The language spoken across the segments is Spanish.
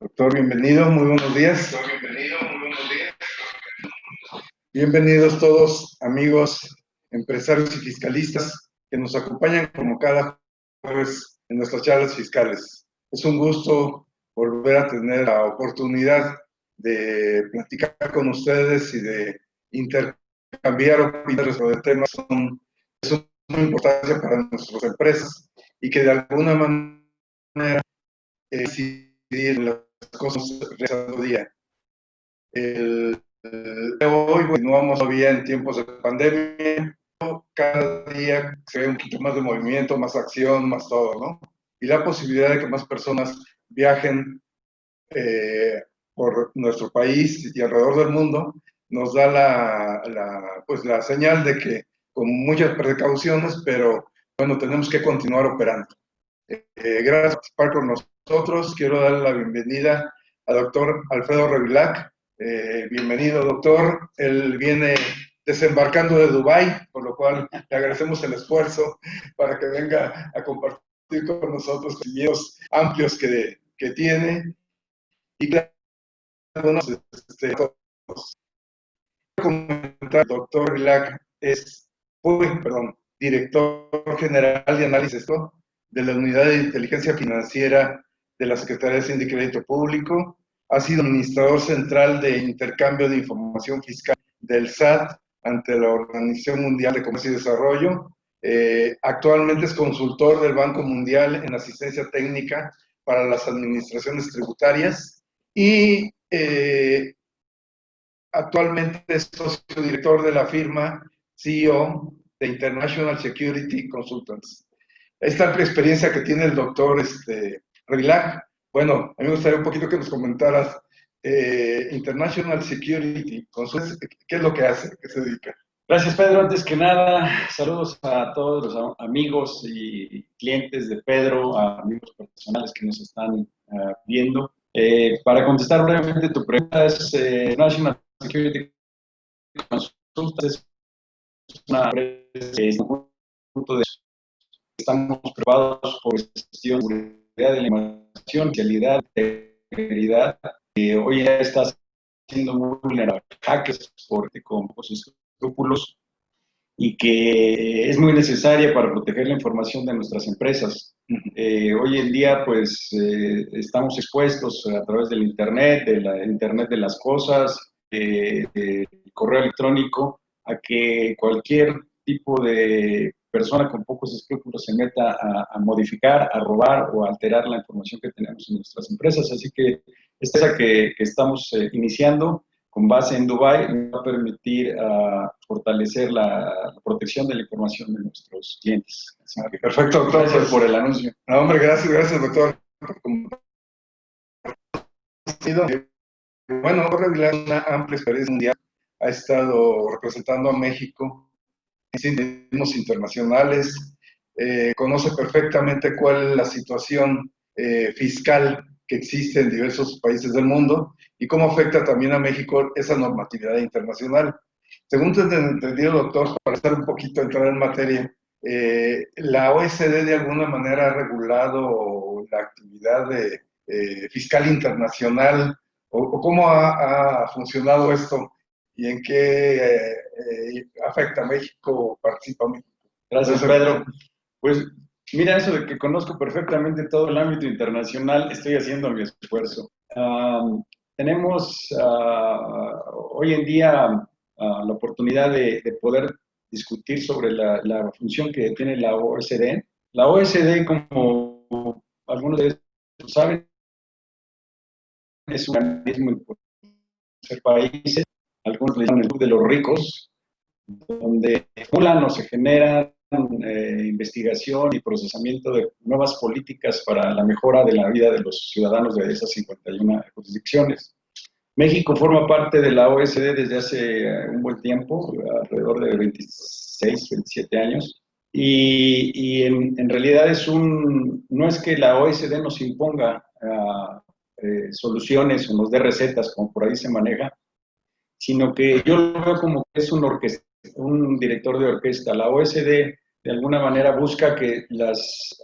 Doctor, bienvenido, muy buenos días. Bienvenidos todos, amigos, empresarios y fiscalistas que nos acompañan como cada jueves en nuestras charlas fiscales. Es un gusto volver a tener la oportunidad de platicar con ustedes y de intercambiar opiniones sobre temas que son de suma importancia para nuestras empresas y que de alguna manera decidir las cosas realizando día. Hoy continuamos todavía en tiempos de pandemia, cada día se ve un poquito más de movimiento, más acción, más todo, ¿no? Y la posibilidad de que más personas viajen por nuestro país y alrededor del mundo nos da la señal de que con muchas precauciones, pero bueno, tenemos que continuar operando. Gracias por participar con nosotros. Quiero darle la bienvenida al doctor Alfredo Revillac. Bienvenido, doctor. Él viene desembarcando de Dubái, por lo cual le agradecemos el esfuerzo para que venga a compartir con nosotros los ideas amplios que tiene. Y claro, el doctor Revillac fue director general de análisis de la Unidad de Inteligencia Financiera de la Secretaría de Hacienda y Crédito Público, ha sido administrador central de intercambio de información fiscal del SAT ante la Organización Mundial de Comercio y Desarrollo. Actualmente es consultor del Banco Mundial en asistencia técnica para las administraciones tributarias y actualmente es socio director de la firma CEO de International Security Consultants. Esta amplia experiencia que tiene el doctor Revillac, bueno, a mí me gustaría un poquito que nos comentaras International Security Consultants, ¿qué es lo que hace? ¿Qué se dedica? Gracias, Pedro. Antes que nada, saludos a todos los amigos y clientes de Pedro, a amigos profesionales que nos están viendo. Para contestar brevemente tu pregunta, National Security Consultants es una empresa que es un conjunto de estamos preparados por gestión, seguridad de la información, calidad, integridad, que hoy en día está siendo muy vulnerable a hackers con pocos escrúpulos y que es muy necesaria para proteger la información de nuestras empresas. Hoy en día, pues, estamos expuestos a través del Internet, de la Internet de las cosas, del correo electrónico, a que cualquier tipo de persona con pocos escrúpulos se meta a modificar, a robar o a alterar la información que tenemos en nuestras empresas. Así que esta que estamos iniciando con base en Dubái nos va a permitir fortalecer la protección de la información de nuestros clientes. Perfecto, doctor. Gracias por el anuncio. No, hombre, gracias, doctor. Bueno, Revillac una amplia experiencia mundial, ha estado representando a México en organismos internacionales, conoce perfectamente cuál es la situación fiscal que existe en diversos países del mundo y cómo afecta también a México esa normatividad internacional. Según te he entendido, doctor, para estar un poquito entrar en materia, la OECD de alguna manera ha regulado la actividad fiscal internacional o cómo ha funcionado esto y en qué afecta a México o participa México. Gracias, Pedro. Pues mira, eso de que conozco perfectamente todo el ámbito internacional, estoy haciendo mi esfuerzo. Tenemos hoy en día la oportunidad de poder discutir sobre la función que tiene la OECD. La OECD, como algunos de ustedes saben, es un organismo importante en países, algunos le llaman el club de los ricos, donde formulan o se generan investigación y procesamiento de nuevas políticas para la mejora de la vida de los ciudadanos de esas 51 jurisdicciones. México forma parte de la OECD desde hace un buen tiempo, alrededor de 26, 27 años, y en realidad no es que la OECD nos imponga soluciones o nos dé recetas, como por ahí se maneja, sino que yo lo veo como que es un director de orquesta. La OECD de alguna manera busca que las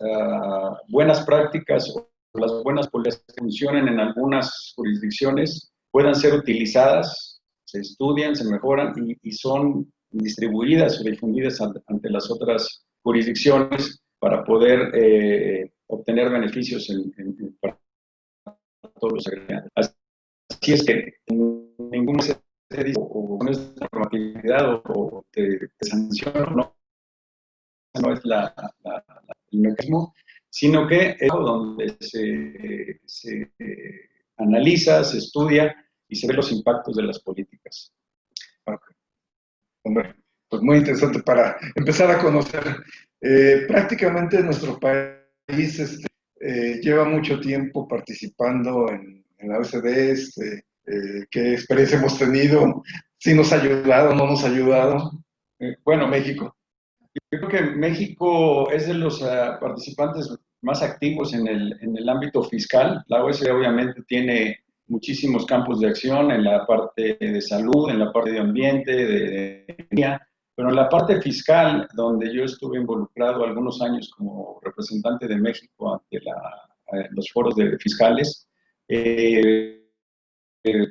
buenas prácticas las buenas políticas que funcionen en algunas jurisdicciones puedan ser utilizadas, se estudian, se mejoran y son distribuidas o difundidas ante las otras jurisdicciones para poder obtener beneficios para todos los agregados. Así es que ningún se dice o no es normatividad o te sanciona, no es el mecanismo, sino que es donde se analiza, se estudia y se ven los impactos de las políticas. Okay. Hombre, pues muy interesante para empezar a conocer. Prácticamente nuestro país lleva mucho tiempo participando en la OECD. ¿Qué experiencia hemos tenido? ¿Sí nos ha ayudado, no nos ha ayudado? Bueno, México. Yo creo que México es de los participantes más activos en el ámbito fiscal. La OECD obviamente tiene muchísimos campos de acción en la parte de salud, en la parte de ambiente, de economía, pero en la parte fiscal, donde yo estuve involucrado algunos años como representante de México ante los foros de fiscales,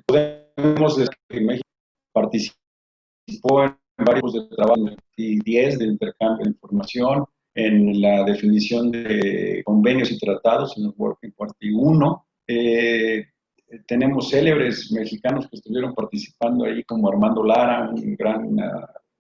podemos decir que México participó en varios de trabajo y 10 de intercambio de información, en la definición de convenios y tratados en el Working Party 1. Tenemos célebres mexicanos que estuvieron participando ahí, como Armando Lara, un gran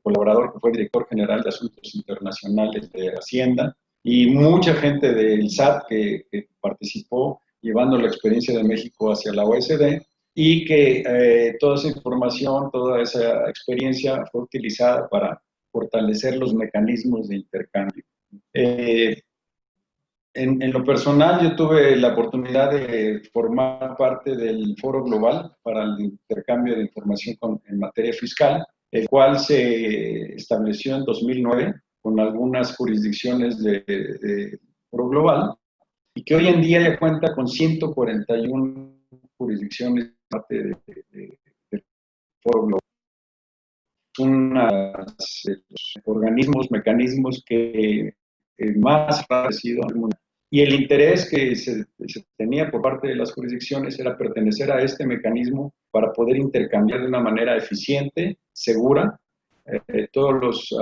colaborador que fue director general de Asuntos Internacionales de Hacienda, y mucha gente del SAT que participó llevando la experiencia de México hacia la OECD, y que toda esa información, toda esa experiencia fue utilizada para fortalecer los mecanismos de intercambio. En lo personal, yo tuve la oportunidad de formar parte del Foro Global para el intercambio de información en materia fiscal, el cual se estableció en 2009 con algunas jurisdicciones del Foro Global, y que hoy en día ya cuenta con 141 jurisdicciones parte del Foro Global. Unos de los organismos, mecanismos que más ha sido al mundo. Y el interés que se tenía por parte de las jurisdicciones era pertenecer a este mecanismo para poder intercambiar de una manera eficiente, segura, todos los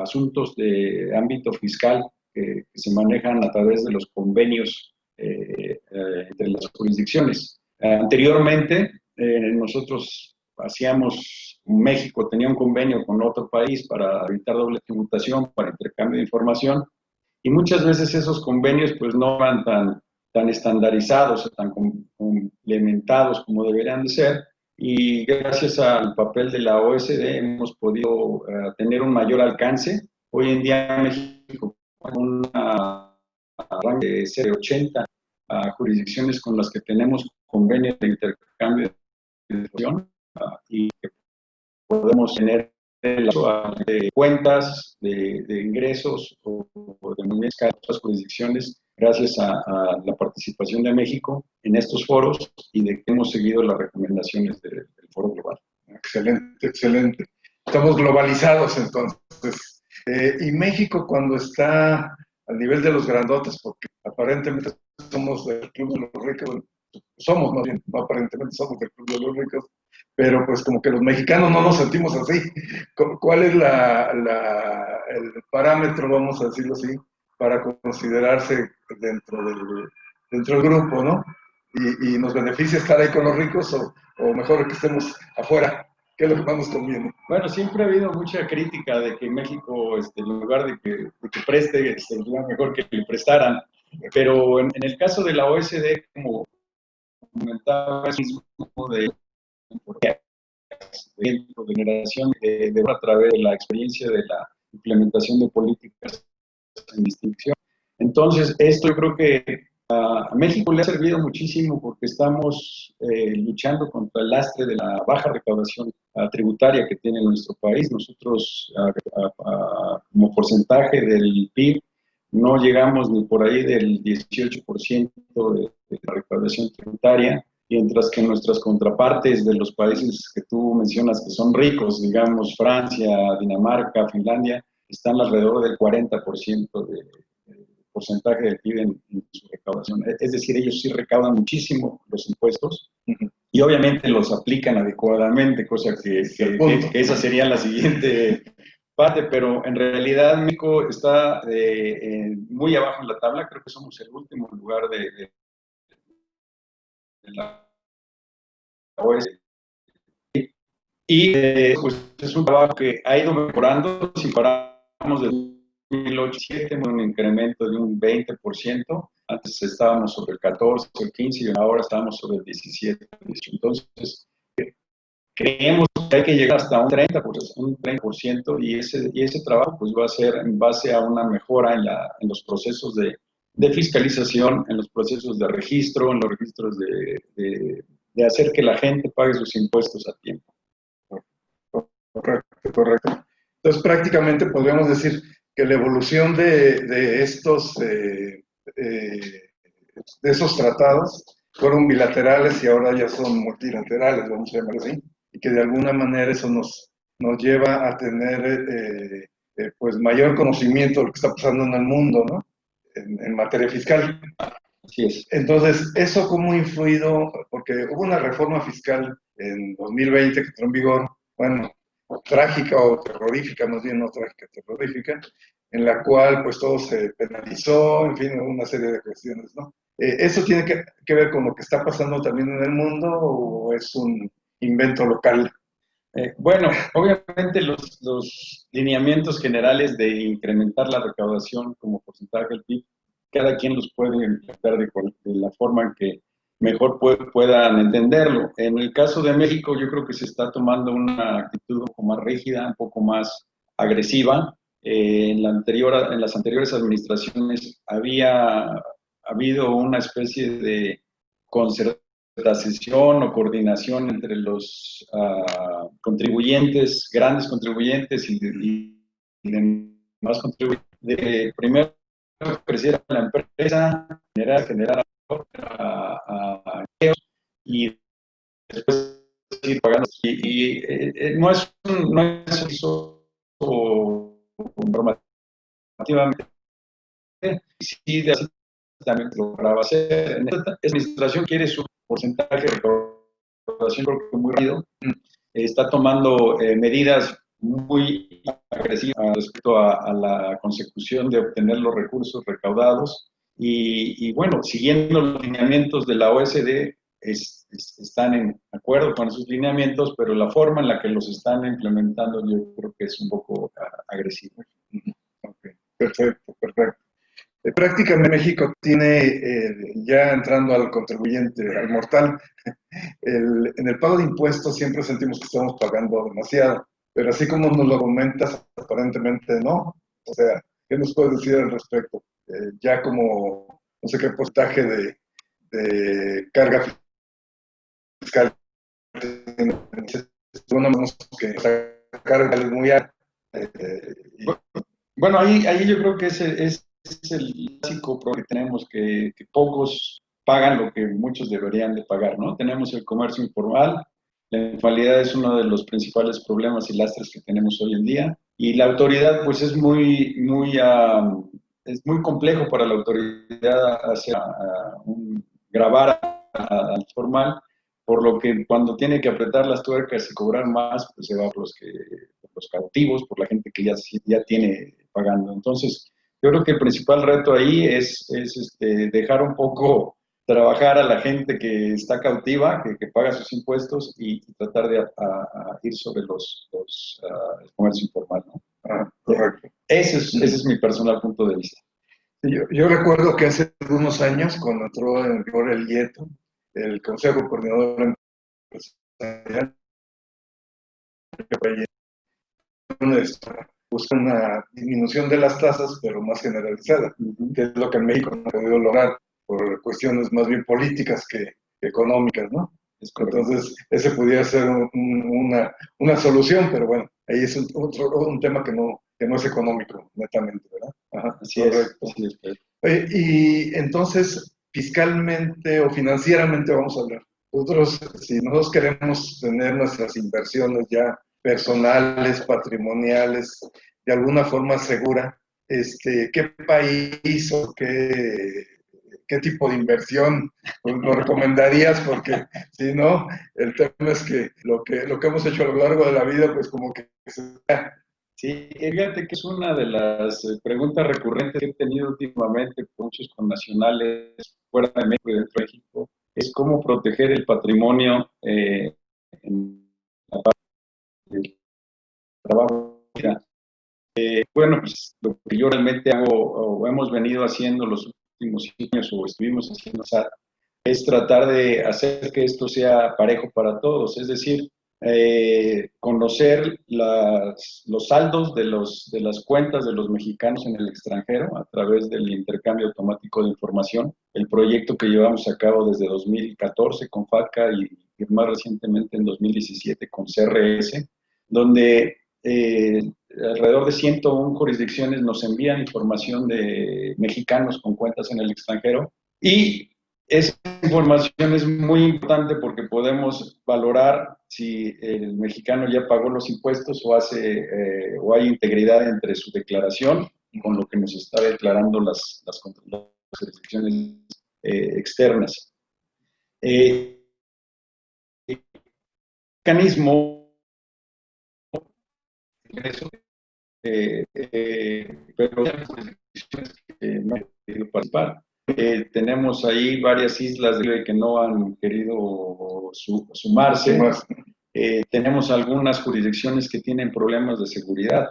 asuntos de ámbito fiscal que se manejan a través de los convenios entre las jurisdicciones. Anteriormente, nosotros México tenía un convenio con otro país para evitar doble tributación, para intercambio de información, y muchas veces esos convenios pues no eran tan estandarizados o tan complementados como deberían de ser, y gracias al papel de la OECD hemos podido tener un mayor alcance. Hoy en día México tiene una rango de 80 jurisdicciones con las que tenemos convenios de intercambio de información, y que podemos tener de cuentas, de ingresos o de movimientos de otras jurisdicciones gracias a la participación de México en estos foros y de que hemos seguido las recomendaciones del Foro Global. Excelente, excelente. Estamos globalizados entonces. Y México, cuando está al nivel de los grandotes, porque aparentemente somos del Club de los Ricos, somos más bien, no aparentemente somos del Club de los Ricos, pero pues como que los mexicanos no nos sentimos así. ¿Cuál es el parámetro, vamos a decirlo así, para considerarse dentro del grupo, ¿no? Y nos beneficia estar ahí con los ricos o mejor que estemos afuera? ¿Qué es lo que más nos conviene? Bueno, siempre ha habido mucha crítica de que México, en lugar de que preste, sería mejor que le prestaran. Pero en el caso de la OECD, como comentaba, es mismo de generación a través de la experiencia de la implementación de políticas en distinción. Entonces, esto yo creo que a México le ha servido muchísimo porque estamos luchando contra el lastre de la baja recaudación tributaria que tiene nuestro país. Nosotros, como porcentaje del PIB, no llegamos ni por ahí del 18% de la recaudación tributaria, mientras que nuestras contrapartes de los países que tú mencionas que son ricos, digamos Francia, Dinamarca, Finlandia, están alrededor del 40% porcentaje del PIB en su recaudación. Es decir, ellos sí recaudan muchísimo los impuestos y obviamente los aplican adecuadamente, cosa que esa sería la siguiente parte, pero en realidad México está muy abajo en la tabla, creo que somos el último lugar de la OECD. Y pues es un trabajo que ha ido mejorando, si paramos de 2008 un incremento de un 20%, antes estábamos sobre el 14, el 15 y ahora estamos sobre el 17, 18. Entonces, creemos que hay que llegar hasta un 30% y ese trabajo pues va a ser en base a una mejora en los procesos de fiscalización, en los procesos de registro, en los registros de hacer que la gente pague sus impuestos a tiempo. Correcto, correcto. Entonces, prácticamente podríamos decir que la evolución de esos tratados fueron bilaterales y ahora ya son multilaterales, vamos a llamar así, y que de alguna manera eso nos lleva a tener pues mayor conocimiento de lo que está pasando en el mundo, ¿no? En materia fiscal. Así es. Entonces, ¿eso cómo ha influido? Porque hubo una reforma fiscal en 2020 que entró en vigor, bueno, trágica o terrorífica, más bien no trágica, terrorífica, en la cual pues todo se penalizó, en fin, una serie de cuestiones, ¿no? ¿Eso tiene que ver con lo que está pasando también en el mundo o es un invento local? Bueno, obviamente los lineamientos generales de incrementar la recaudación como porcentaje del PIB, cada quien los puede implementar de la forma en que mejor puedan entenderlo. En el caso de México, yo creo que se está tomando una actitud un poco más rígida, un poco más agresiva. En las anteriores administraciones había habido una especie de concertación o coordinación entre los contribuyentes, grandes contribuyentes y demás contribuyentes. Primero creciera la empresa, generar empleos y después ir pagando. No es eso normativamente, sí, de así también lo lograba hacer. En esta administración quiere su porcentaje de recaudación creo que muy rápido. Está tomando medidas muy agresivas respecto a la consecución de obtener los recursos recaudados y bueno, siguiendo los lineamientos de la OECD, están en acuerdo con esos lineamientos, pero la forma en la que los están implementando yo creo que es un poco agresiva. Okay. Perfecto, perfecto. Prácticamente México tiene, ya entrando al contribuyente, al mortal, en el pago de impuestos siempre sentimos que estamos pagando demasiado, pero así como nos lo comentas, aparentemente no. O sea, ¿qué nos puedes decir al respecto? Ya como, no sé qué porcentaje de carga fiscal tenemos que la carga es muy alta. Bueno, ahí yo creo que ese es el básico problema que tenemos, que pocos pagan lo que muchos deberían de pagar, ¿no? Tenemos el comercio informal, la informalidad es uno de los principales problemas y lastres que tenemos hoy en día, y la autoridad, pues es es muy complejo para la autoridad hacer grabar al formal, por lo que cuando tiene que apretar las tuercas y cobrar más, pues se va por los cautivos, por la gente que ya tiene pagando. Entonces, yo creo que el principal reto ahí es dejar un poco trabajar a la gente que está cautiva, que paga sus impuestos y tratar de ir sobre el comercio informal, ¿no? Correcto. Ese es mi personal punto de vista. Yo recuerdo que hace algunos años, cuando entró en vigor el IETO, el Consejo Coordinador Empresarial, busca una disminución de las tasas, pero más generalizada, que es lo que en México no ha podido lograr por cuestiones más bien políticas que económicas, ¿no? Entonces, ese pudiera ser una solución, pero bueno, ahí es un tema que no es económico, netamente, ¿verdad? Ajá, así correcto. Y entonces, fiscalmente o financieramente vamos a hablar. Si nosotros queremos tener nuestras inversiones ya personales, patrimoniales, de alguna forma segura, qué país o qué tipo de inversión pues, nos recomendarías, porque si no, el tema es que lo que hemos hecho a lo largo de la vida, pues como que Sí, fíjate que es una de las preguntas recurrentes que he tenido últimamente con muchos connacionales fuera de México y dentro de México, es cómo proteger el patrimonio en la parte del trabajo. Bueno, pues lo que yo realmente hago o hemos venido haciendo los últimos años o estuvimos haciendo es tratar de hacer que esto sea parejo para todos, es decir, conocer los saldos de las cuentas de los mexicanos en el extranjero a través del intercambio automático de información, el proyecto que llevamos a cabo desde 2014 con FATCA y más recientemente en 2017 con CRS, donde alrededor de 101 jurisdicciones nos envían información de mexicanos con cuentas en el extranjero y esa información es muy importante porque podemos valorar si el mexicano ya pagó los impuestos o hay integridad entre su declaración y con lo que nos está declarando las jurisdicciones externas. El mecanismo eso, pero las jurisdicciones que no han querido participar. Tenemos ahí varias islas que no han querido sumarse. Tenemos algunas jurisdicciones que tienen problemas de seguridad,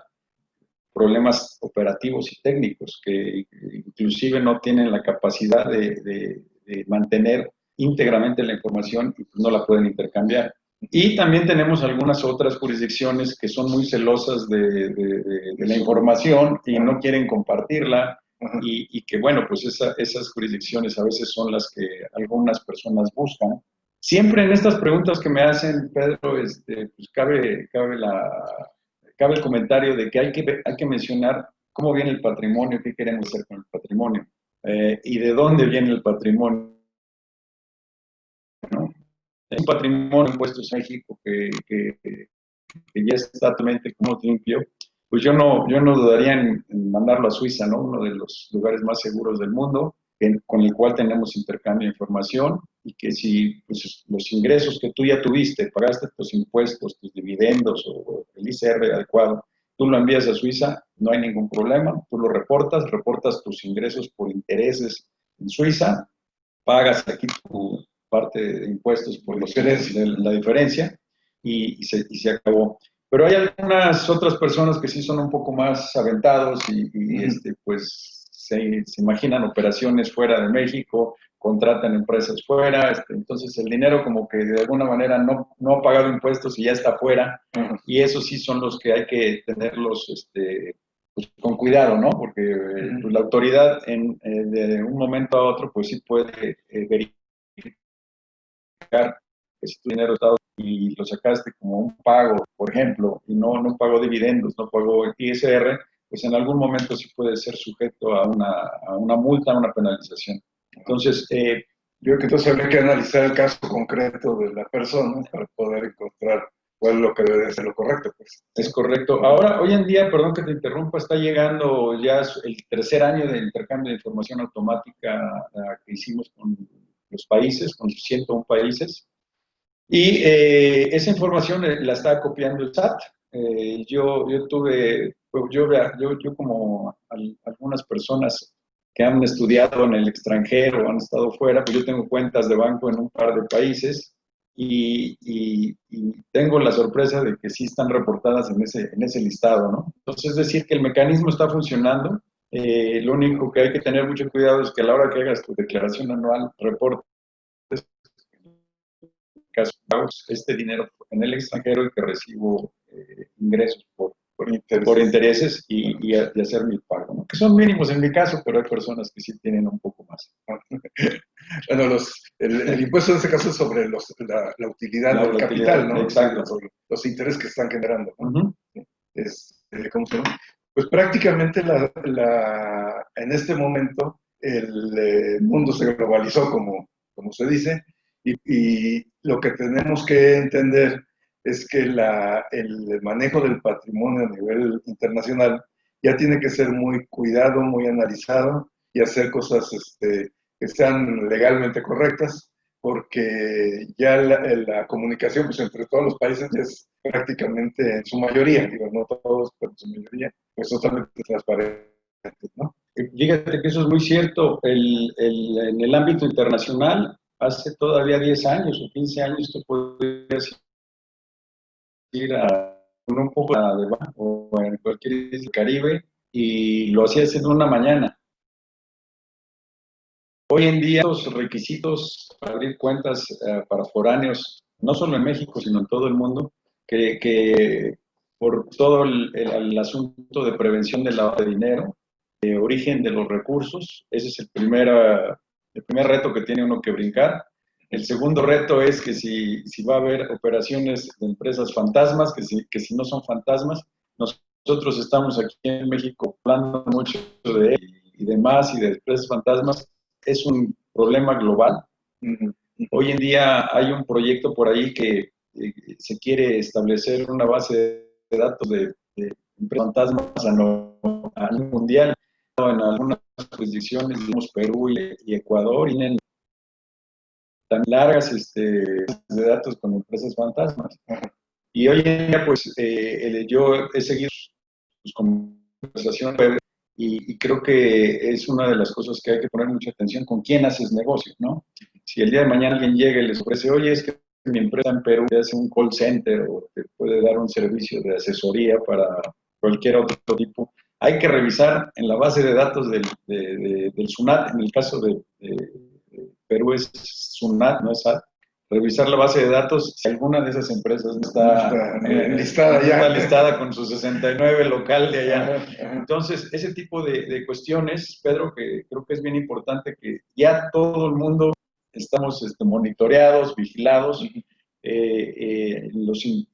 problemas operativos y técnicos, que inclusive no tienen la capacidad de mantener íntegramente la información y pues no la pueden intercambiar. Y también tenemos algunas otras jurisdicciones que son muy celosas de la información y no quieren compartirla y que, bueno, pues esas jurisdicciones a veces son las que algunas personas buscan. Siempre en estas preguntas que me hacen, Pedro, pues cabe el comentario de que hay que mencionar cómo viene el patrimonio, qué queremos hacer con el patrimonio y de dónde viene el patrimonio, ¿no? Es un patrimonio impuestos en México que ya está totalmente como limpio, pues yo no dudaría en mandarlo a Suiza, ¿no? Uno de los lugares más seguros del mundo, con el cual tenemos intercambio de información y que si pues, los ingresos que tú ya tuviste, pagaste tus impuestos, tus dividendos o el ICR adecuado, tú lo envías a Suiza, no hay ningún problema, tú lo reportas tus ingresos por intereses en Suiza, pagas aquí tu parte de impuestos por la diferencia y se acabó. Pero hay algunas otras personas que sí son un poco más aventados pues se imaginan operaciones fuera de México, contratan empresas fuera, entonces el dinero como que de alguna manera no ha pagado impuestos y ya está fuera, y esos sí son los que hay que tenerlos pues, con cuidado, ¿no? Porque pues, la autoridad de un momento a otro pues sí puede verificar que si tu dinero está y lo sacaste como un pago, por ejemplo, y no pagó dividendos, no pagó el ISR, pues en algún momento sí puede ser sujeto a una multa, a una penalización. Entonces, yo creo que entonces habría que analizar el caso concreto de la persona para poder encontrar cuál es lo que debe ser lo correcto. Pues. Es correcto. Ahora, hoy en día, perdón que te interrumpa, está llegando ya el tercer año del intercambio de información automática que hicimos con los países, con 101 países. Y esa información la está copiando el SAT. Yo tuve, yo como algunas personas que han estudiado en el extranjero, han estado fuera, pues yo tengo cuentas de banco en un par de países y tengo la sorpresa de que sí están reportadas en ese listado, ¿no? Entonces, es decir, que el mecanismo está funcionando. Lo único que hay que tener mucho cuidado es que a la hora que hagas tu declaración anual, reportes caso este dinero en el extranjero y que recibo ingresos por intereses y hacer mi pago, ¿no? Que son mínimos en mi caso, pero hay personas que sí tienen un poco más. Bueno, el impuesto en este caso es sobre la utilidad del capital, ¿no? Exacto. Sobre los intereses que están generando, ¿no? ¿Cómo se llama? Pues prácticamente en este momento el mundo se globalizó, como se dice, y lo que tenemos que entender es que el manejo del patrimonio a nivel internacional ya tiene que ser muy cuidado, muy analizado y hacer cosas que sean legalmente correctas, porque ya la comunicación pues, entre todos los países es prácticamente en su mayoría, digo, no todos, pero en su mayoría, pues totalmente transparente, ¿no? Fíjate que eso es muy cierto. En el ámbito internacional, hace todavía 10 años o 15 años, tú podías ir a un poco de o en cualquier isla del Caribe y lo hacías en una mañana. Hoy en día los requisitos para abrir cuentas para foráneos, no solo en México, sino en todo el mundo, que por todo el asunto de prevención del lavado de dinero, de origen de los recursos, ese es el primer reto que tiene uno que brincar. El segundo reto es que si va a haber operaciones de empresas fantasmas, que si no son fantasmas, nosotros estamos aquí en México hablando mucho de y demás y de empresas fantasmas, es un problema global. Hoy en día hay un proyecto por ahí que se quiere establecer una base de datos de fantasmas a nivel mundial. En algunas jurisdicciones, digamos Perú y Ecuador, tienen tan largas de datos con empresas fantasmas. Y hoy en día, pues, yo he seguido sus conversaciones y creo que es una de las cosas que hay que poner mucha atención con quién haces negocio, ¿no? Si el día de mañana alguien llega y les ofrece, oye, es que mi empresa en Perú te hace un call center o te puede dar un servicio de asesoría para cualquier otro tipo, hay que revisar en la base de datos del SUNAT, en el caso de Perú es SUNAT, no es SAT, revisar la base de datos si alguna de esas empresas no está, listada ya. Está listada con su 69 local de allá. Entonces, ese tipo de cuestiones, Pedro, que creo que es bien importante que ya todo el mundo estamos monitoreados, vigilados,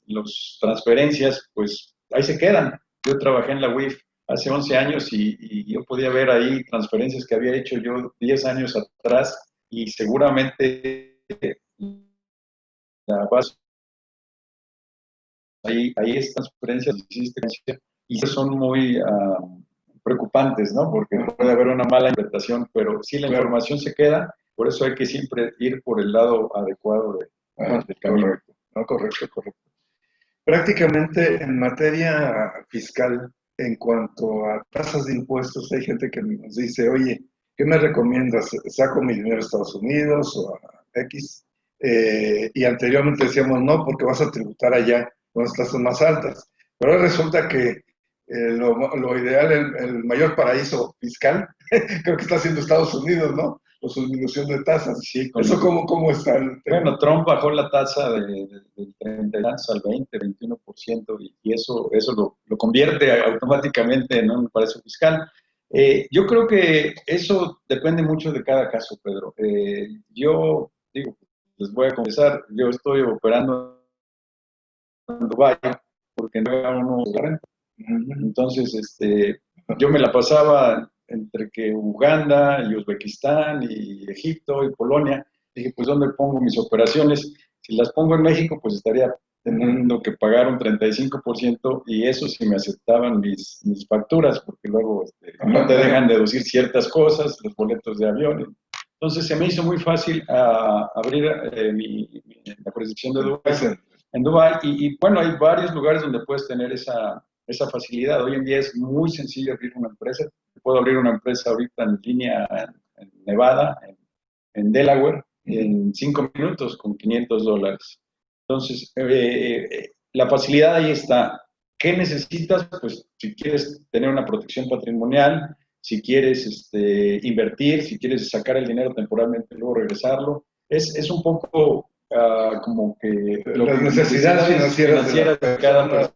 los transferencias, pues ahí se quedan. Yo trabajé en la UIF hace 11 años y yo podía ver ahí transferencias que había hecho yo 10 años atrás y seguramente la base ahí estas transferencias y son muy preocupantes, ¿no? Porque puede haber una mala interpretación, pero sí la información se queda, por eso hay que siempre ir por el lado adecuado del camino. Correcto, no, correcto. Prácticamente en materia fiscal, en cuanto a tasas de impuestos, hay gente que nos dice, oye, ¿qué me recomiendas? ¿Saco mi dinero a Estados Unidos o a X? Y anteriormente decíamos, no, porque vas a tributar allá con las tasas más altas. Pero ahora resulta que lo ideal, el mayor paraíso fiscal, creo que está haciendo Estados Unidos, ¿no? O su disminución de tasas. Sí, ¿Eso cómo está? Bueno, Trump bajó la tasa del 30 al 20, 21%, y eso lo convierte automáticamente en un paraíso fiscal. Yo creo que eso depende mucho de cada caso, Pedro. Yo digo, les voy a confesar, yo estoy operando en Dubái porque no era uno de renta. Entonces, yo me la pasaba entre que Uganda y Uzbekistán y Egipto y Polonia. Dije, pues, ¿dónde pongo mis operaciones? Si las pongo en México, pues estaría teniendo que pagar un 35% y eso si me aceptaban mis facturas, porque luego no te dejan deducir ciertas cosas, los boletos de avión. Entonces se me hizo muy fácil abrir la jurisdicción de Dubái, en Dubái y bueno, hay varios lugares donde puedes tener esa facilidad. Hoy en día es muy sencillo abrir una empresa. Puedo abrir una empresa ahorita en línea en Nevada, en Delaware, en 5 minutos con $500. Entonces, la facilidad ahí está. ¿Qué necesitas? Pues si quieres tener una protección patrimonial, si quieres invertir, si quieres sacar el dinero temporalmente y luego regresarlo, es un poco como que las necesidades financieras de cada persona.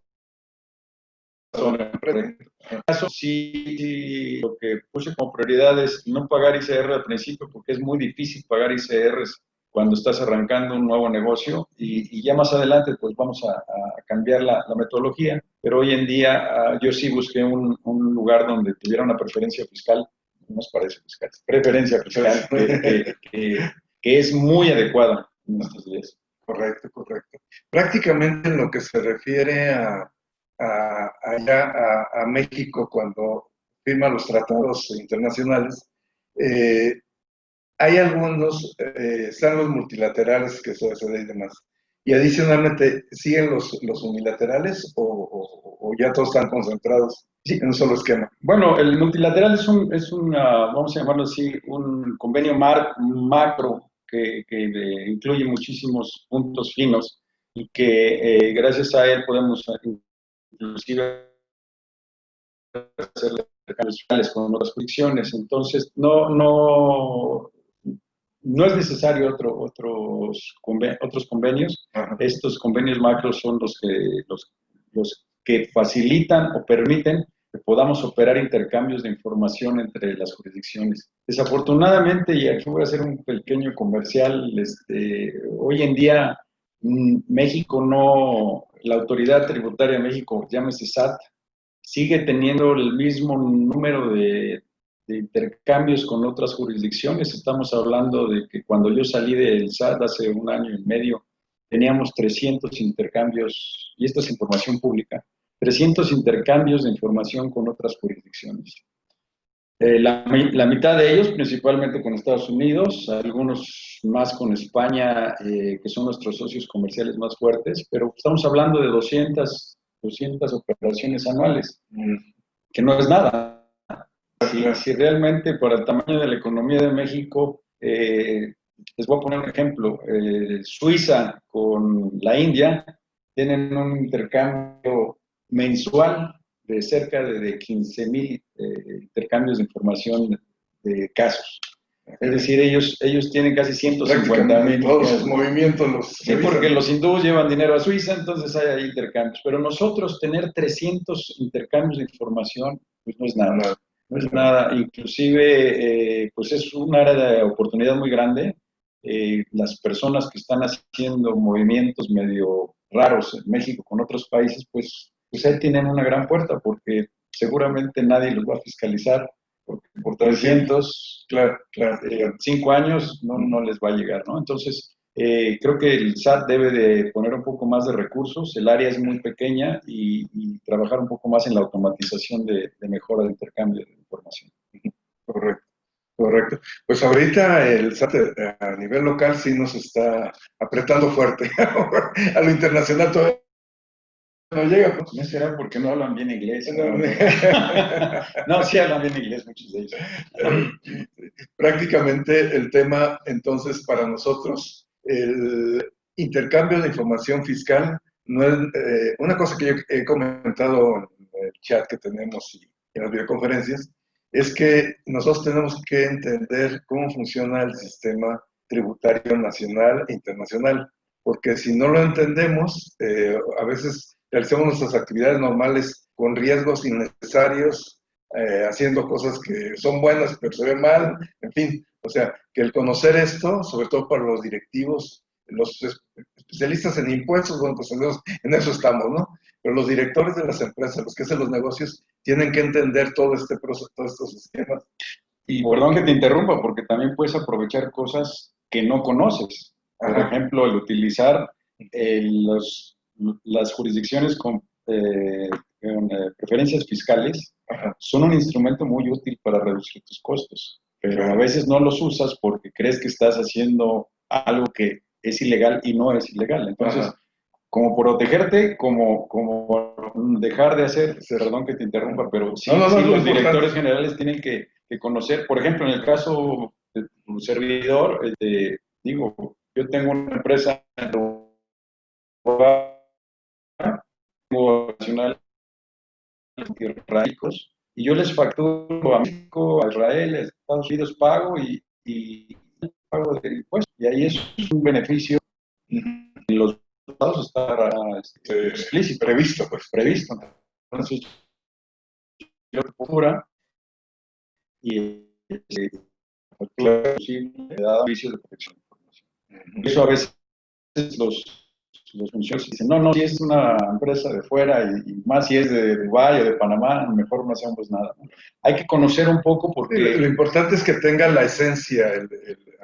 En caso, sí, lo que puse como prioridad es no pagar ICR al principio, porque es muy difícil pagar ICRs cuando estás arrancando un nuevo negocio y ya más adelante pues vamos a cambiar la metodología, pero hoy en día yo sí busqué un lugar donde tuviera una preferencia fiscal, no nos parece fiscal, preferencia fiscal que es muy adecuada en estos días. Correcto. Prácticamente en lo que se refiere a allá a México cuando firma los tratados internacionales, hay algunos, están los multilaterales, que es OECD y demás, y adicionalmente, ¿siguen los unilaterales o ya todos están concentrados en un solo esquema? Bueno, el multilateral es vamos a llamarlo así, un convenio macro que incluye muchísimos puntos finos y que gracias a él podemos inclusive hacer intercambios fiscales con otras jurisdicciones. Entonces, no es necesario otros convenios. Ajá. Estos convenios macros son los que facilitan o permiten que podamos operar intercambios de información entre las jurisdicciones. Desafortunadamente, y aquí voy a hacer un pequeño comercial, hoy en día México la autoridad tributaria de México, llámese SAT, sigue teniendo el mismo número de intercambios con otras jurisdicciones. Estamos hablando de que cuando yo salí del SAT hace un año y medio, teníamos 300 intercambios, y esto es información pública, 300 intercambios de información con otras jurisdicciones. La mitad de ellos principalmente con Estados Unidos, algunos más con España, que son nuestros socios comerciales más fuertes, pero estamos hablando de 200 operaciones anuales, que no es nada. Si realmente para el tamaño de la economía de México, les voy a poner un ejemplo, Suiza con la India tienen un intercambio mensual de cerca de 15,000 intercambios de información de casos. Es decir, ellos tienen casi 150,000. Todos sus movimientos los... Sí, porque los hindúes llevan dinero a Suiza, entonces hay ahí intercambios. Pero nosotros tener 300 intercambios de información, pues no es nada. No es nada. Inclusive, pues es un área de oportunidad muy grande. Las personas que están haciendo movimientos medio raros en México con otros países, pues ahí tienen una gran puerta, porque seguramente nadie los va a fiscalizar. Porque por 300, claro, 5 años no les va a llegar, ¿no? Entonces, creo que el SAT debe de poner un poco más de recursos, el área es muy pequeña y trabajar un poco más en la automatización de mejora de intercambio de información. Correcto. Pues ahorita el SAT a nivel local sí nos está apretando fuerte. A lo internacional todavía no llega. Pues. ¿No será porque no hablan bien inglés? No, sí hablan bien inglés muchos de ellos. Prácticamente el tema entonces para nosotros, el intercambio de información fiscal, no es una cosa que yo he comentado en el chat que tenemos y en las videoconferencias, es que nosotros tenemos que entender cómo funciona el sistema tributario nacional e internacional, porque si no lo entendemos, a veces realizamos nuestras actividades normales con riesgos innecesarios, haciendo cosas que son buenas pero se ven mal, en fin, o sea, que el conocer esto, sobre todo para los directivos, los especialistas en impuestos, bueno, pues en eso estamos, ¿no? Pero los directores de las empresas, los que hacen los negocios, tienen que entender todo este proceso, todos estos esquemas. Y perdón que te interrumpa, porque también puedes aprovechar cosas que no conoces. Por ejemplo, el utilizar las jurisdicciones con preferencias fiscales son un instrumento muy útil para reducir tus costos, pero a veces no los usas porque crees que estás haciendo algo que es ilegal y no es ilegal. Entonces, como protegerte, como dejar de hacer, perdón que te interrumpa, pero sí, los directores generales tienen que conocer, por ejemplo, en el caso de tu servidor, digo, yo tengo una empresa nacional ricos y yo les facturo a México, a Israel, a Estados Unidos, pago y pago de impuestos. Y ahí es un beneficio. En los estados está explícito, previsto. Entonces, yo factura y le da servicios de protección de información. Eso a veces los funcionarios dicen, no, si es una empresa de fuera y más si es de Dubái o de Panamá, mejor no hacemos nada. Hay que conocer un poco porque... Lo importante es que tenga la esencia el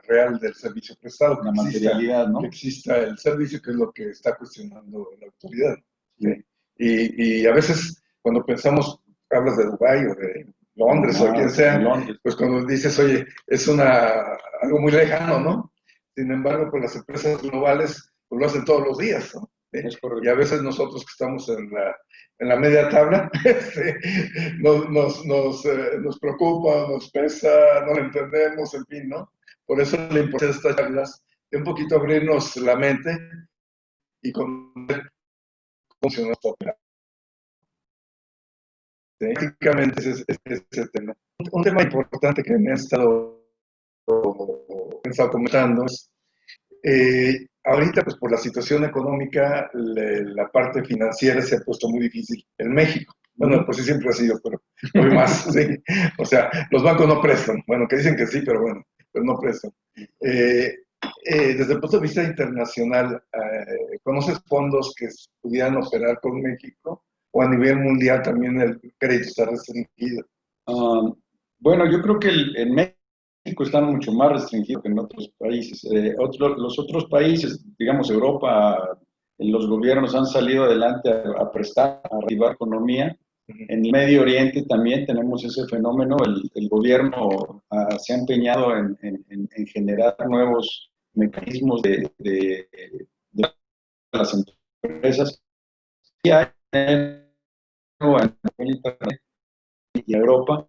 real del servicio prestado. La materialidad, ¿no? Que exista el servicio, que es lo que está cuestionando la autoridad. ¿Sí? Y a veces cuando pensamos, hablas de Dubái o de Londres o quien sea, pues cuando dices, oye, es algo muy lejano, ¿no? Sin embargo, pues las empresas globales pues, lo hacen todos los días, ¿no? Y a veces nosotros que estamos en la media tabla, nos preocupa, nos pesa, no lo entendemos, en fin, ¿no? Por eso la importancia de estas charlas, de un poquito abrirnos la mente y conocer cómo funciona esta operación. Técnicamente ese es el tema. Un tema importante que me ha estado comentando es, ahorita pues por la situación económica, la parte financiera se ha puesto muy difícil en México. Bueno, pues sí siempre ha sido, pero hoy más, sí. O sea, los bancos no prestan. Bueno, que dicen que sí, pero bueno, pero no prestan. Desde el punto de vista internacional, ¿conoces fondos que pudieran operar con México? ¿O a nivel mundial también el crédito está restringido? Bueno, yo creo que en México está mucho más restringido que en otros países. Los otros países, digamos Europa, los gobiernos han salido adelante a prestar, a reactivar la economía. En el Medio Oriente también tenemos ese fenómeno. El gobierno se ha empeñado en generar nuevos mecanismos de las empresas. Y hay a nivel internacional y Europa.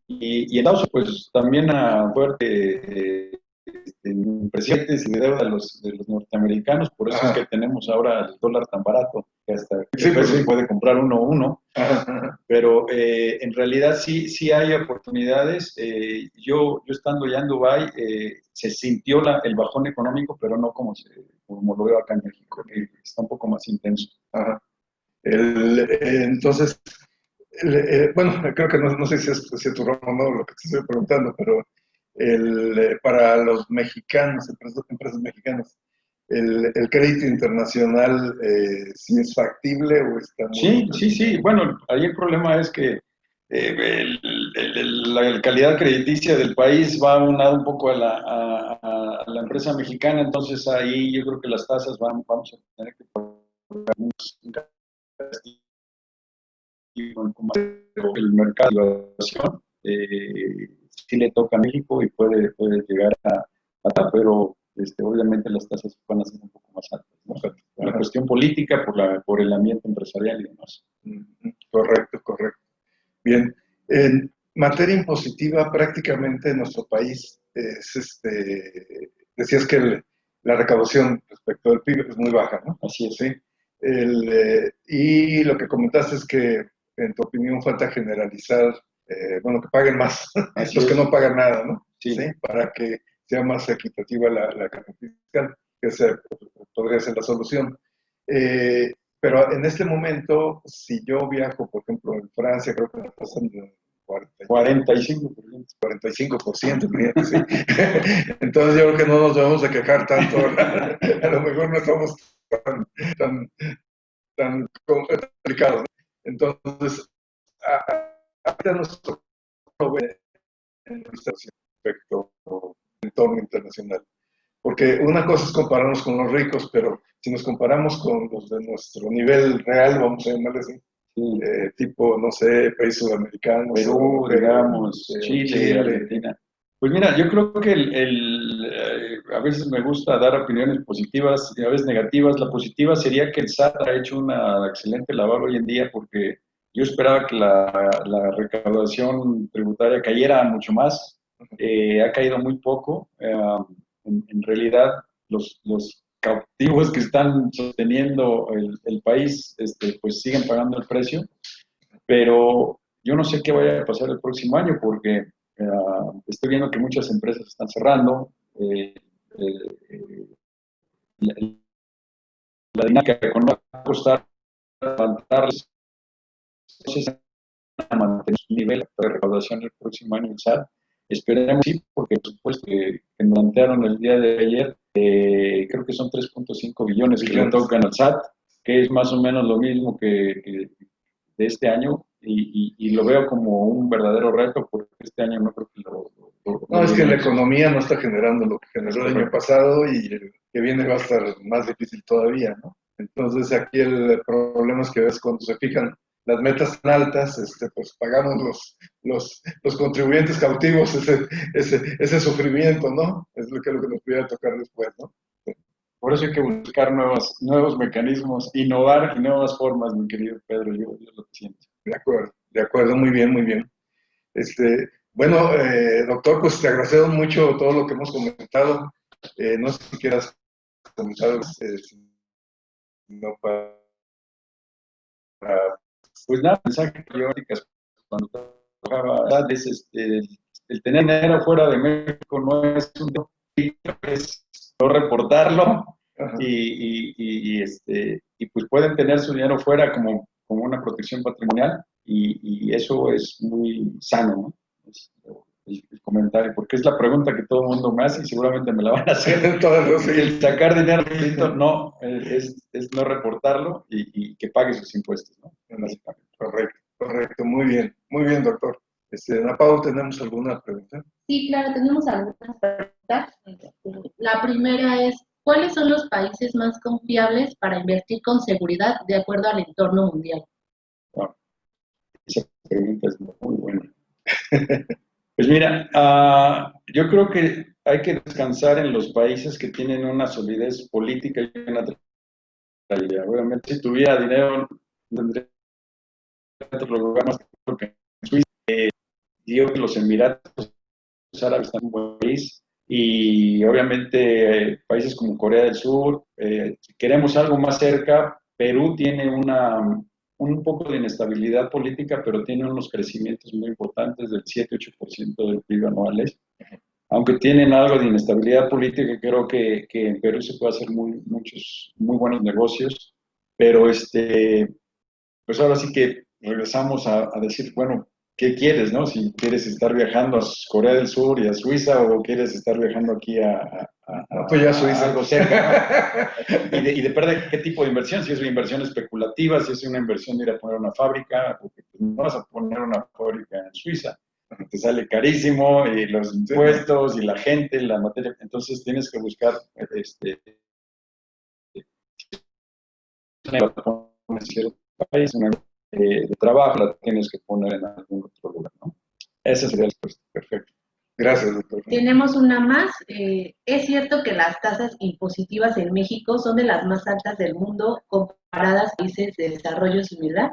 Y en Estados Unidos, pues también a fuerte presidentes y de deuda de los norteamericanos, por eso es que tenemos ahora el dólar tan barato, que hasta se puede comprar uno a uno, pero en realidad sí hay oportunidades. Yo estando ya en Dubái, se sintió el bajón económico, pero no como lo veo acá en México, que está un poco más intenso. Ajá. Entonces, bueno, creo que no sé si es tu ramo o no lo que te estoy preguntando, pero para los mexicanos, empresas mexicanas, ¿el crédito internacional sí es factible o está muy... Sí. Bueno, ahí el problema es que la calidad crediticia del país va aunado un poco a la empresa mexicana, entonces ahí yo creo que las tasas vamos a tener que pagar un castigo el mercado de evaluación, sí le toca a México y puede llegar a pero obviamente las tasas van a ser un poco más altas, ¿no? Por la cuestión política, por el ambiente empresarial y demás. Correcto. Bien, en materia impositiva prácticamente en nuestro país decías que la recaudación respecto al PIB es muy baja, ¿no? Así es. Sí. Y lo que comentaste es que, en tu opinión, falta generalizar, bueno, que paguen más los que no pagan nada, ¿no? Sí. Para que sea más equitativa la carga fiscal, que podría ser la solución. Pero en este momento, si yo viajo, por ejemplo, en Francia, creo que me pasan de 45%. 45%, fíjate, sí. Entonces yo creo que no nos debemos de quejar tanto. A lo mejor no estamos tan complicados. Entonces, ahorita nuestro respecto al entorno internacional. Porque una cosa es compararnos con los ricos, pero si nos comparamos con los de nuestro nivel real, vamos a llamarle así, tipo, no sé, países sudamericanos, Perú, digamos, Chile, Argentina. Pues mira, yo creo que a veces me gusta dar opiniones positivas y a veces negativas. La positiva sería que el SAT ha hecho una excelente labor hoy en día porque yo esperaba que la recaudación tributaria cayera mucho más. Ha caído muy poco. En realidad, los cautivos que están sosteniendo el país pues siguen pagando el precio, pero yo no sé qué vaya a pasar el próximo año porque estoy viendo que muchas empresas están cerrando. La, la dinámica económica va a costar levantarles a mantener su nivel de recaudación el próximo año el SAT. Esperemos sí, porque por supuesto que me plantearon el día de ayer, creo que son 3.5 billones que le tocan al SAT, que es más o menos lo mismo que de este año, y lo veo como un verdadero reto, porque este año no creo que no, es que la economía no está generando lo que generó el año pasado y el que viene va a estar más difícil todavía, ¿no? Entonces aquí el problema es que a veces cuando se fijan las metas tan altas, pues pagamos los contribuyentes cautivos ese sufrimiento, ¿no? Es lo que nos pudiera tocar después, ¿no? Por eso hay que buscar nuevos mecanismos, innovar y nuevas formas, mi querido Pedro, yo lo siento. De acuerdo, muy bien, muy bien. Bueno, doctor, pues te agradecemos mucho todo lo que hemos comentado. No sé si quieras comentar, no para... Pues nada, mensaje que yo cuando trabajaba es el tener dinero fuera de México no es un delito, es no reportarlo y pues pueden tener su dinero fuera como una protección patrimonial y eso es muy sano, ¿no? El comentario, porque es la pregunta que todo el mundo me hace y seguramente me la van a hacer. El sacar dinero delito, no, es no reportarlo y que pague sus impuestos, ¿no? Correcto, muy bien, doctor. Ana Pau, ¿tenemos alguna pregunta? Sí, claro, tenemos algunas preguntas. La primera es, ¿cuáles son los países más confiables para invertir con seguridad de acuerdo al entorno mundial? Wow. Esa pregunta es muy buena. Pues mira, yo creo que hay que descansar en los países que tienen una solidez política y una trayectoria. Obviamente, si tuviera dinero, tendría otro lugar más que en Suiza. Yo creo que los Emiratos Árabes están en un buen país y obviamente países como Corea del Sur. Si queremos algo más cerca, Perú tiene un poco de inestabilidad política, pero tiene unos crecimientos muy importantes del 7-8% del PIB anuales. Aunque tienen algo de inestabilidad política, creo que en Perú se puede hacer muchos muy buenos negocios, pero pues ahora sí que regresamos a decir, bueno, ¿qué quieres, no? Si quieres estar viajando a Corea del Sur y a Suiza o quieres estar viajando aquí pues ya Suiza. Algo cerca, ¿no? Y depende qué tipo de inversión, si es una inversión especulativa, si es una inversión de ir a poner una fábrica, porque no vas a poner una fábrica en Suiza, te sale carísimo y los impuestos y la gente, la materia, entonces tienes que buscar una cierto país, de trabajo, la tienes que poner en algún otro lugar, ¿no? Esa sería la respuesta. Perfecto. Gracias, doctor. Tenemos una más. ¿Es cierto que las tasas impositivas en México son de las más altas del mundo comparadas a países de desarrollo similar?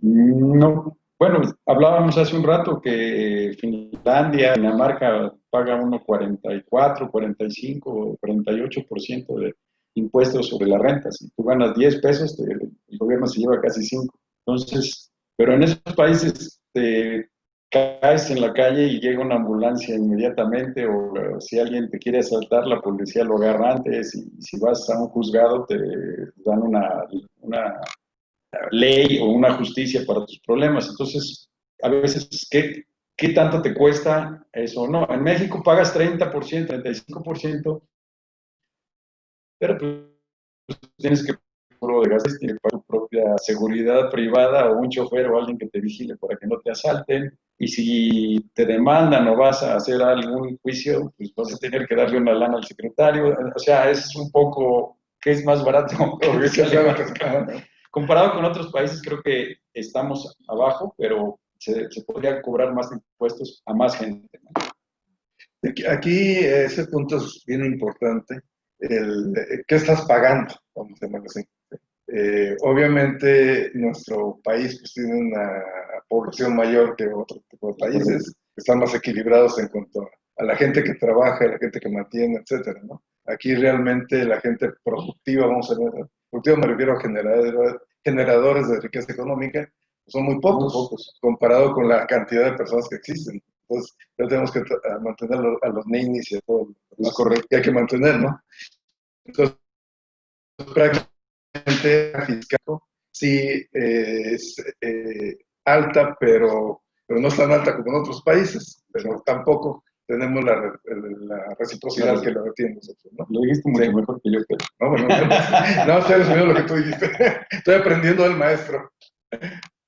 No. Bueno, hablábamos hace un rato que Finlandia, Dinamarca paga 44, 45, 48% de impuestos sobre la renta. Si tú ganas 10 pesos, el gobierno se lleva casi 5. Entonces, pero en esos países te caes en la calle y llega una ambulancia inmediatamente, o si alguien te quiere asaltar, la policía lo agarra antes, y si vas a un juzgado te dan una ley o una justicia para tus problemas. Entonces, a veces, ¿qué tanto te cuesta eso? No, en México pagas 30%, 35%, pero pues tienes que seguro de gastos, tienes que pagar tu propia seguridad privada o un chofer o alguien que te vigile para que no te asalten. Y si te demandan o vas a hacer algún juicio, pues vas a tener que darle una lana al secretario. O sea, es un poco, ¿qué es más barato? Comparado con otros países, creo que estamos abajo, pero se podría cobrar más impuestos a más gente, ¿no? Aquí ese punto es bien importante. ¿Qué estás pagando? Vamos a llamarlo así. Obviamente nuestro país pues, tiene una población mayor que otro tipo de países, están más equilibrados en cuanto a la gente que trabaja, a la gente que mantiene, etcétera, ¿no? Aquí realmente la gente productiva, vamos a ver, productiva me refiero a generadores de riqueza económica, son muy pocos comparado con la cantidad de personas que existen. Entonces, ya tenemos que mantener a los ninis y a todo lo correcto que hay que mantener, ¿no? Entonces, prácticamente fiscal sí es alta, pero no es tan alta como en otros países, pero tampoco tenemos la reciprocidad que la tienen nosotros, ¿no? Lo dijiste mucho mejor que yo, pero... No, bueno, no, estoy resumiendo lo que tú dijiste. Estoy aprendiendo del maestro.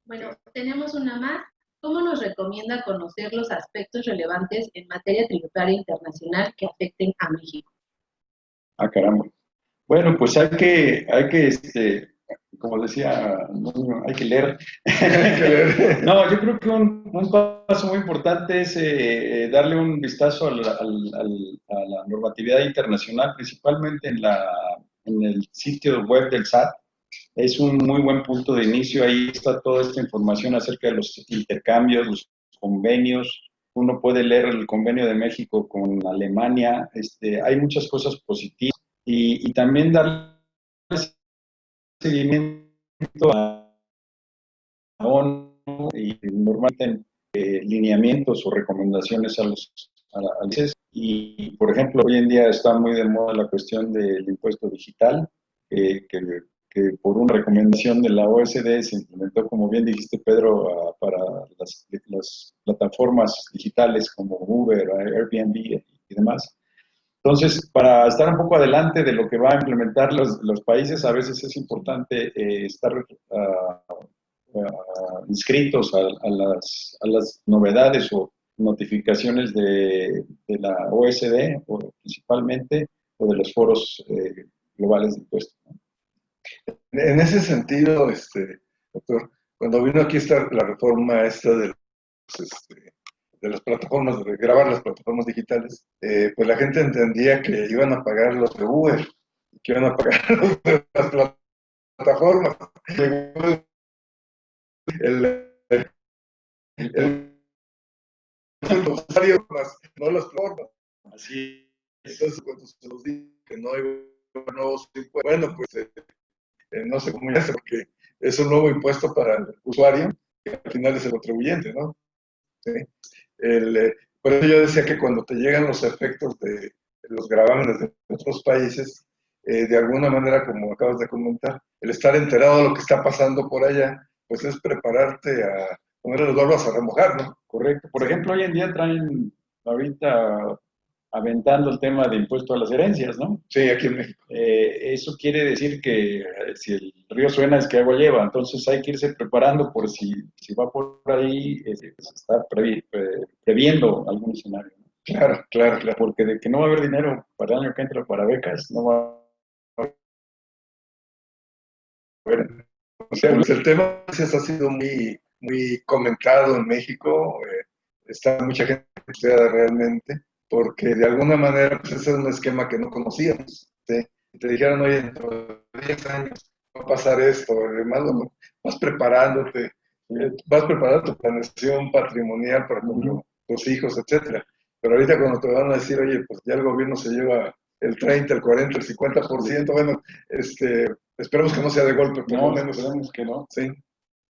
Bueno, tenemos una más. ¿Cómo nos recomienda conocer los aspectos relevantes en materia tributaria internacional que afecten a México? Caramba. Bueno, pues como decía, hay que leer. No, yo creo que un paso muy importante es darle un vistazo a la normatividad internacional, principalmente en el sitio web del SAT. Es un muy buen punto de inicio. Ahí está toda esta información acerca de los intercambios, los convenios. Uno puede leer el convenio de México con Alemania. Hay muchas cosas positivas y también darle seguimiento a ONU y normalmente lineamientos o recomendaciones a países. Y, por ejemplo, hoy en día está muy de moda la cuestión del impuesto digital, que por una recomendación de la OSD se implementó, como bien dijiste, Pedro, para las plataformas digitales como Uber, Airbnb y demás. Entonces, para estar un poco adelante de lo que va a implementar los países, a veces es importante estar inscritos a las novedades o notificaciones de la OSD, o principalmente, o de los foros globales de impuestos, ¿no? En ese sentido, doctor, cuando vino aquí la reforma esta de las plataformas, de grabar las plataformas digitales, pues la gente entendía que iban a pagar los de Uber, que iban a pagar los de las plataformas. El, el usuario más, no las plataformas. Así es. Entonces, cuando se nos dice que no hay nuevos impuestos, bueno, pues no sé cómo hace, porque es un nuevo impuesto para el usuario, que al final es el contribuyente, ¿no? ¿Sí? Por eso yo decía que cuando te llegan los efectos de los gravámenes de otros países, de alguna manera, como acabas de comentar, el estar enterado de lo que está pasando por allá, pues es prepararte a poner las barbas a remojar, ¿no? Correcto. Por ejemplo, hoy en día traen ahorita aventando el tema de impuesto a las herencias, ¿no? Sí, aquí en México. Eso quiere decir que si el río suena es que agua lleva, entonces hay que irse preparando por si va por ahí, pues estar previendo algún escenario, ¿no? Claro, claro, claro. Porque de que no va a haber dinero para el año que entra para becas, no va a haber. O sea, pues el tema ha sido muy, muy comentado en México, está mucha gente estudiada realmente, porque de alguna manera pues ese es un esquema que no conocíamos, ¿sí? Y te dijeron, oye, dentro de 10 años va a pasar esto, además bueno, vas preparándote, vas preparando tu planeación patrimonial para tus hijos, etcétera. Pero ahorita cuando te van a decir, oye, pues ya el gobierno se lleva el 30, el 40, el 50%, bueno, esperemos que no sea de golpe, por lo menos. Esperemos que no. Sí.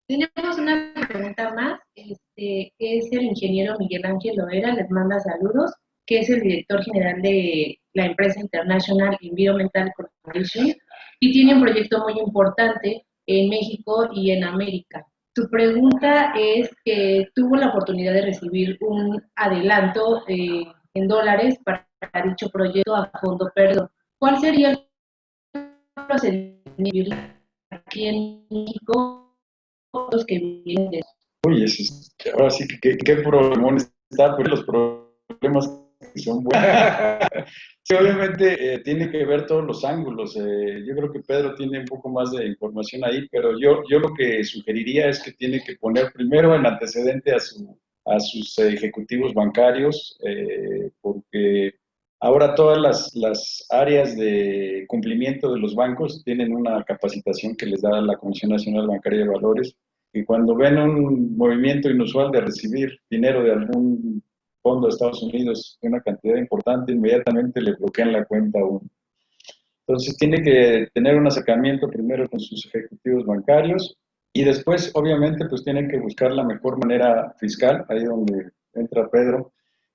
Tenemos una pregunta más, es el ingeniero Miguel Ángel Loera, les manda saludos, que es el director general de la empresa International Environmental Corporation y tiene un proyecto muy importante en México y en América. Su pregunta es que tuvo la oportunidad de recibir un adelanto en dólares para dicho proyecto a fondo perdido. ¿Cuál sería el procedimiento aquí en México? Los que vienen de... Uy, ahora sí que qué problemón está, pues los problemas que son buenos. Sí, obviamente tiene que ver todos los ángulos. Yo creo que Pedro tiene un poco más de información ahí, pero yo lo que sugeriría es que tiene que poner primero en antecedente a sus ejecutivos bancarios, porque ahora todas las áreas de cumplimiento de los bancos tienen una capacitación que les da la Comisión Nacional Bancaria de Valores, y cuando ven un movimiento inusual de recibir dinero de algún fondo de Estados Unidos, una cantidad importante, inmediatamente le bloquean la cuenta a uno. Entonces tiene que tener un acercamiento primero con sus ejecutivos bancarios y después, obviamente, pues tienen que buscar la mejor manera fiscal, ahí donde entra Pedro,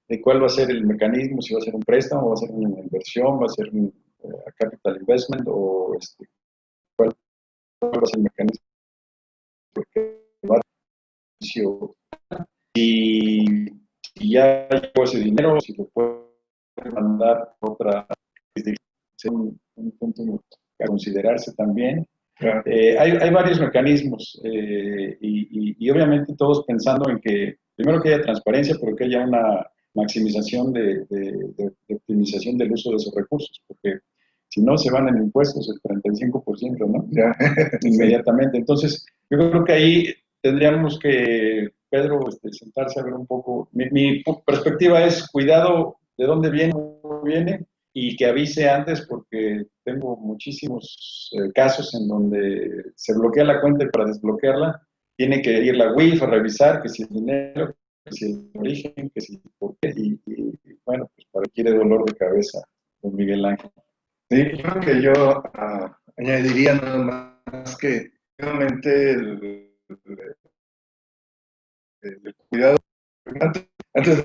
de cuál va a ser el mecanismo, si va a ser un préstamo, va a ser una inversión, va a ser un capital investment o cuál va a ser el mecanismo que va a y si ya llegó ese dinero, si lo puede mandar a otra jurisdicción, un punto a considerarse también. Claro. Hay varios mecanismos y obviamente todos pensando en que primero que haya transparencia, pero que haya una maximización de optimización del uso de esos recursos, porque Si no, se van en impuestos el 35%, ¿no? Ya. Inmediatamente. Entonces, yo creo que ahí tendríamos que, Pedro, sentarse a ver un poco. Mi perspectiva es cuidado de dónde viene, cómo viene, y que avise antes, porque tengo muchísimos casos en donde se bloquea la cuenta y para desbloquearla tiene que ir la UIF a revisar que si el dinero, que si el origen, que si por qué, y bueno, pues requiere dolor de cabeza, don Miguel Ángel. Sí, yo creo que yo añadiría nada más que realmente el cuidado, antes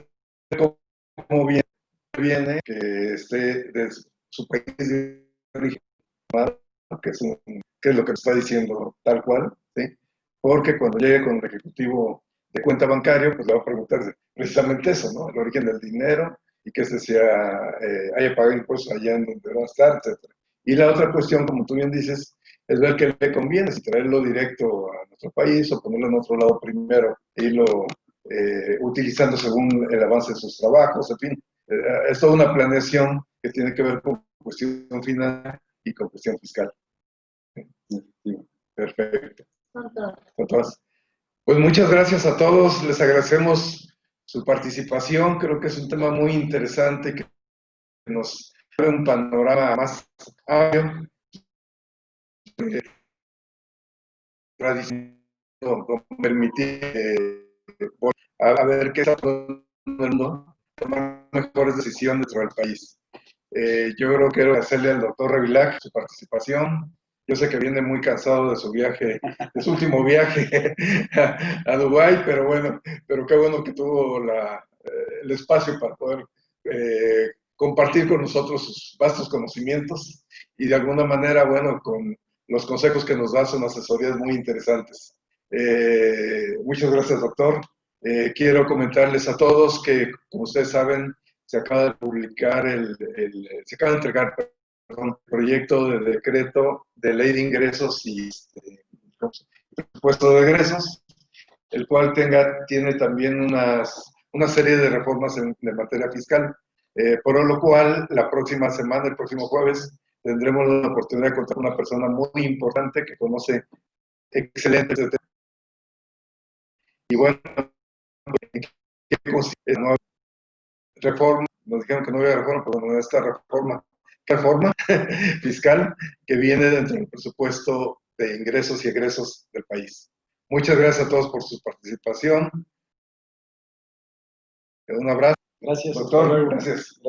de cómo viene, que esté de su país de origen, que es lo que está diciendo tal cual, ¿sí? Porque cuando llegue con el ejecutivo de cuenta bancario, pues le va a preguntar precisamente eso, ¿no? El origen del dinero y que haya pagado impuestos allá en donde va a estar, etc. Y la otra cuestión, como tú bien dices, es ver qué le conviene, si traerlo directo a nuestro país o ponerlo en otro lado primero e irlo utilizando según el avance de sus trabajos, en fin. Es toda una planeación que tiene que ver con cuestión financiera y con cuestión fiscal. Perfecto. Con todas. Pues muchas gracias a todos, les agradecemos su participación, creo que es un tema muy interesante que nos da un panorama más amplio, permitir a ver qué está todo el mundo, tomar mejores decisiones dentro del país. Yo creo que quiero agradecerle al doctor Revillac su participación. Yo sé que viene muy cansado de su viaje, de su último viaje a Dubái, pero bueno, pero qué bueno que tuvo el espacio para poder compartir con nosotros sus vastos conocimientos y de alguna manera, bueno, con los consejos que nos da son asesorías muy interesantes. Muchas gracias, doctor. Quiero comentarles a todos que, como ustedes saben, se acaba de publicar se acaba de entregar el proyecto de decreto de ley de ingresos y presupuesto de egresos, el cual tiene también una serie de reformas de materia fiscal, por lo cual la próxima semana, el próximo jueves, tendremos la oportunidad de contar con una persona muy importante que conoce excelente este tema. Y bueno, ¿qué consiste la nueva reforma? Nos dijeron que no había reforma, pero bueno, esta reforma fiscal que viene dentro del presupuesto de ingresos y egresos del país. Muchas gracias a todos por su participación. Un abrazo. Gracias, doctor. Gracias.